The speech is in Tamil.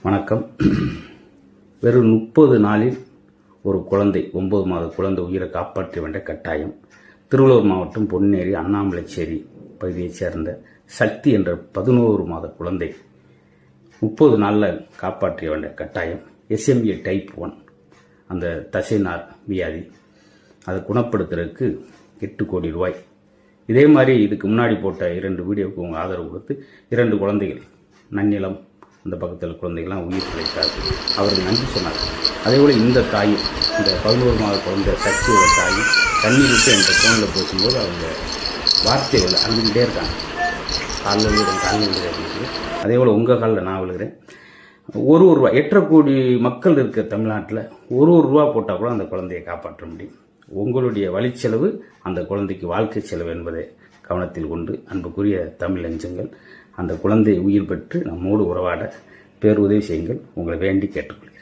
வணக்கம். வெறும் 30 நாளில் ஒரு குழந்தை 9 மாத குழந்தை உயிரை காப்பாற்ற வேண்டிய கட்டாயம். திருவள்ளூர் மாவட்டம் பொன்னேரி அண்ணாமலைச்சேரி பகுதியைச் சேர்ந்த சக்தி என்ற 11 மாத குழந்தை 30 நாளில் காப்பாற்ற வேண்டிய கட்டாயம். SMA டைப் 1 அந்த தசைநார் வியாதி, அதை குணப்படுத்துறதுக்கு 8 கோடி ரூபாய். இதே மாதிரி இதுக்கு முன்னாடி போட்ட 2 வீடியோவுக்கு உங்கள் ஆதரவு கொடுத்து 2 குழந்தைகள் நன்னிலம் அந்த பக்கத்தில் குழந்தைகள்லாம் உயிர் பிழைத்தார்கள். அவருக்கு நன்றி சொன்னார். அதேபோல் இந்த தாயும், இந்த 11 மாத குழந்தை சக்தியோட தாயும் தண்ணீர் விட்டு என்ற ஃபோனில் பேசும்போது அவங்க வார்த்தைகள் அழுதுகிட்டே இருக்காங்க. காலில் விழுகிறேன் அப்படின்னு சொல்லி. அதேபோல் உங்கள் காலில் நான் விழுகிறேன். ஒரு ரூபா 8 கோடி மக்கள் இருக்க தமிழ்நாட்டில் ஒரு ரூபா போட்டால் கூட அந்த குழந்தையை காப்பாற்ற முடியும். உங்களுடைய வழிச்செலவு அந்த குழந்தைக்கு வாழ்க்கை செலவு என்பதை கவனத்தில் கொண்டு அன்புக்குரிய தமிழ் நெஞ்சங்கள் அந்த குழந்தை உயிர் பெற்று நம்மோடு உறவாட பேருதவி செய்யுங்கள். உங்களை வேண்டி கேட்டுக்கொள்கிறேன்.